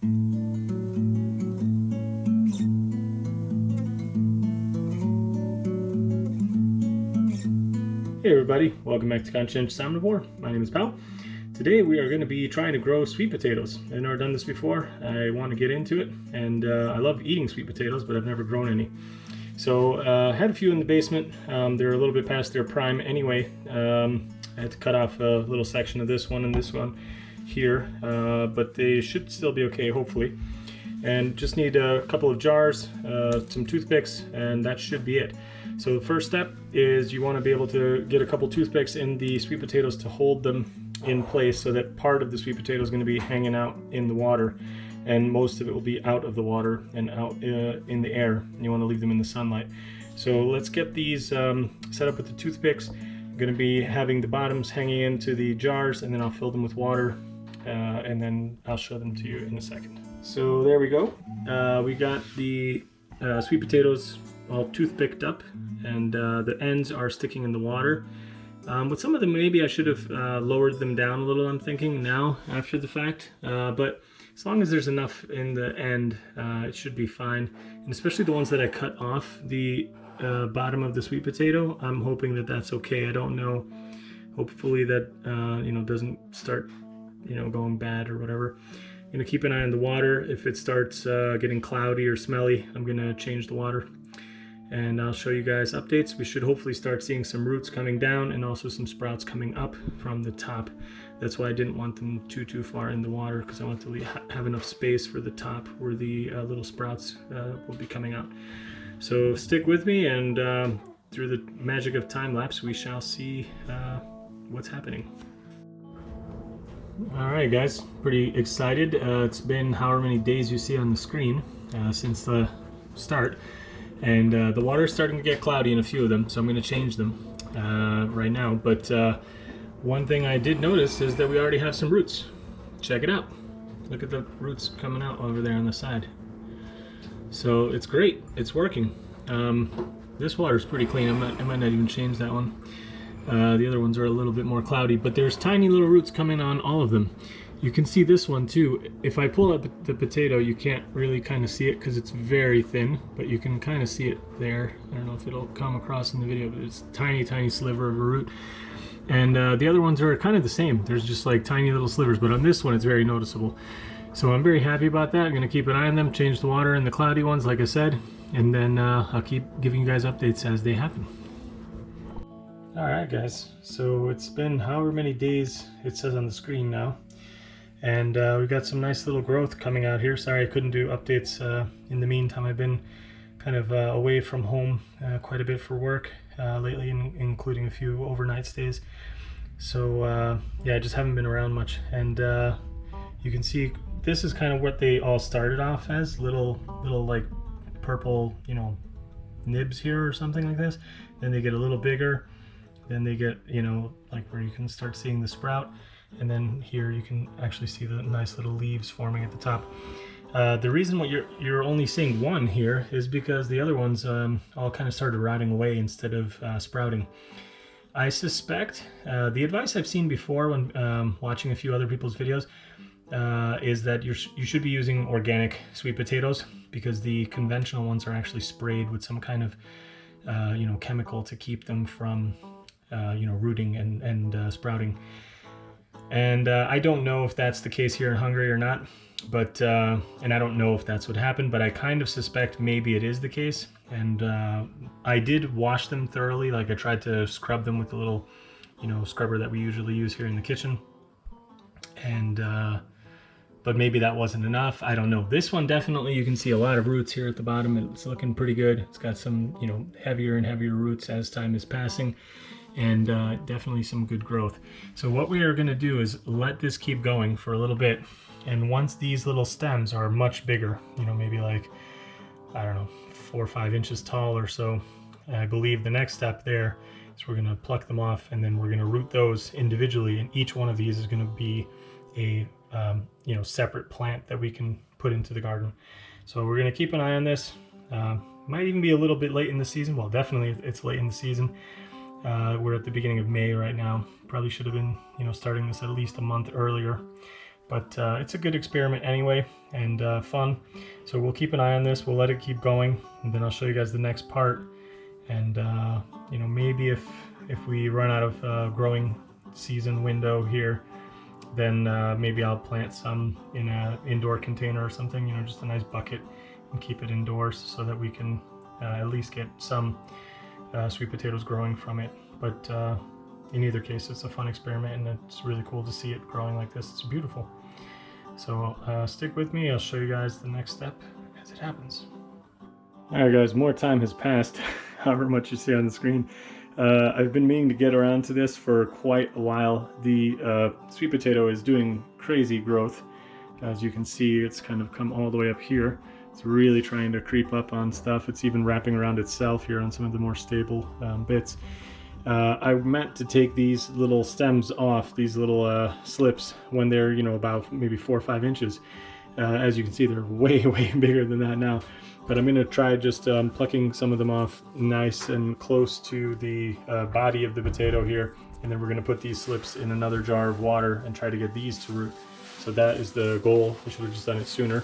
Hey everybody, welcome back to Conscientious Omnivore. My name is Pal. Today we are going to be trying to grow sweet potatoes. I've never done this before. I want to get into it, and I love eating sweet potatoes, but I've never grown any. So I had a few in the basement. They're a little bit past their prime anyway. I had to cut off a little section of this one and this one here, but they should still be okay, hopefully. And just need a couple of jars, some toothpicks, and that should be it. So the first step is you want to be able to get a couple toothpicks in the sweet potatoes to hold them in place so that part of the sweet potato is going to be hanging out in the water and most of it will be out of the water and out in the air. And you want to leave them in the sunlight. So let's get these set up with the toothpicks. I'm going to be having the bottoms hanging into the jars, and then I'll fill them with water and then I'll show them to you in a second. So there we go. We got the sweet potatoes all toothpicked up, and the ends are sticking in the water. With some of them, maybe I should have lowered them down a little, I'm thinking now after the fact. But as long as there's enough in the end, it should be fine. And especially the ones that I cut off the bottom of the sweet potato, I'm hoping that that's okay. I don't know. Hopefully that doesn't start going bad or whatever. I'm gonna keep an eye on the water. If it starts getting cloudy or smelly, I'm gonna change the water. And I'll show you guys updates. We should hopefully start seeing some roots coming down and also some sprouts coming up from the top. That's why I didn't want them too far in the water, because I want to have enough space for the top where the little sprouts will be coming out. So stick with me, and through the magic of time lapse, we shall see what's happening. All right, guys, pretty excited. It's been however many days you see on the screen since the start. And the water is starting to get cloudy in a few of them, so I'm going to change them right now. But one thing I did notice is that we already have some roots. Check it out. Look at the roots coming out over there on the side. So it's great. It's working. This water is pretty clean. I might not even change that one. The other ones are a little bit more cloudy, but there's tiny little roots coming on all of them. You can see this one too. If I pull out the potato, you can't really kind of see it because it's very thin, but you can kind of see it there. I don't know if it'll come across in the video, but it's a tiny sliver of a root. And the other ones are kind of the same. There's just like tiny little slivers, but on this one it's very noticeable. So I'm very happy about that. I'm going to keep an eye on them, change the water in the cloudy ones like I said, and then I'll keep giving you guys updates as they happen. Alright guys, so it's been however many days it says on the screen now. And we've got some nice little growth coming out here. Sorry I couldn't do updates in the meantime. I've been kind of away from home quite a bit for work lately, including a few overnight stays. So yeah, I just haven't been around much. And you can see this is kind of what they all started off as, little like purple, nibs here or something like this. Then they get a little bigger. Then they get, like where you can start seeing the sprout. And then here you can actually see the nice little leaves forming at the top. The reason why you're only seeing one here is because the other ones all kind of started rotting away instead of sprouting. I suspect the advice I've seen before when watching a few other people's videos is that you should be using organic sweet potatoes, because the conventional ones are actually sprayed with some kind of chemical to keep them from rooting and sprouting. And I don't know if that's the case here in Hungary or not, but and I don't know if that's what happened, but I kind of suspect maybe it is the case. And I did wash them thoroughly. Like I tried to scrub them with the little scrubber that we usually use here in the kitchen, and but maybe that wasn't enough. I don't know. This one definitely, you can see a lot of roots here at the bottom. It's looking pretty good. It's got some heavier and heavier roots as time is passing, and definitely some good growth. So what we are going to do is let this keep going for a little bit, and once these little stems are much bigger, maybe like, I don't know, 4 or 5 inches tall or so, I believe the next step there is we're going to pluck them off, and then we're going to root those individually, and each one of these is going to be a separate plant that we can put into the garden. So we're going to keep an eye on this. Might even be a little bit late in the season. Well, definitely it's late in the season. We're at the beginning of May right now. Probably should have been, starting this at least a month earlier. But it's a good experiment anyway, and fun. So we'll keep an eye on this. We'll let it keep going, and then I'll show you guys the next part. And you know, maybe if we run out of growing season window here, then maybe I'll plant some in an indoor container or something. You know, just a nice bucket, and keep it indoors so that we can at least get some sweet potatoes growing from it. But in either case, it's a fun experiment, and it's really cool to see it growing like this. It's beautiful. So stick with me. I'll show you guys the next step as it happens. All right, guys, more time has passed, however much you see on the screen. I've been meaning to get around to this for quite a while. The sweet potato is doing crazy growth. As you can see, it's kind of come all the way up here. It's really trying to creep up on stuff. It's even wrapping around itself here on some of the more stable bits. I meant to take these little stems off, these little slips, when they're, you know, about maybe 4 or 5 inches. As you can see, they're way, way bigger than that now. But I'm going to try just plucking some of them off nice and close to the body of the potato here. And then we're going to put these slips in another jar of water and try to get these to root. So that is the goal. I should have just done it sooner.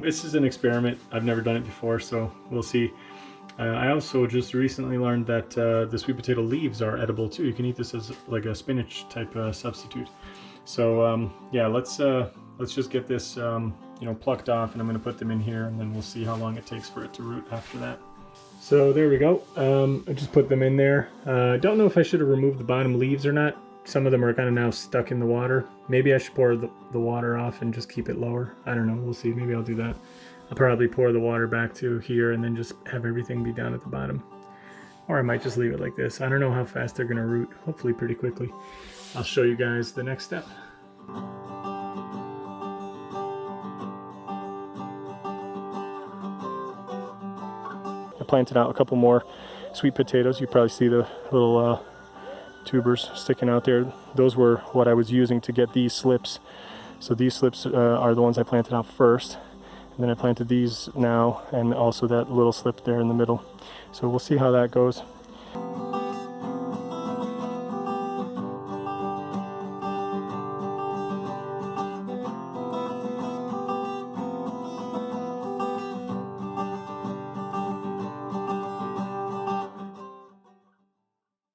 This is an experiment. I've never done it before, so we'll see. I also just recently learned that the sweet potato leaves are edible too. You can eat this as like a spinach type substitute. So yeah, let's just get this you know, plucked off, and I'm going to put them in here, and then we'll see how long it takes for it to root after that. So there we go. I just put them in there. I don't know if I should have removed the bottom leaves or not. Some of them are kind of now stuck in the water. Maybe I should pour the water off and just keep it lower. I don't know. We'll see. Maybe I'll do that. I'll probably pour the water back to here and then just have everything be down at the bottom. Or I might just leave it like this. I don't know how fast they're going to root. Hopefully pretty quickly. I'll show you guys the next step. I planted out a couple more sweet potatoes. You probably see the little tubers sticking out there. Those were what I was using to get these slips. So these slips are the ones I planted out first. And then I planted these now, and also that little slip there in the middle. So we'll see how that goes.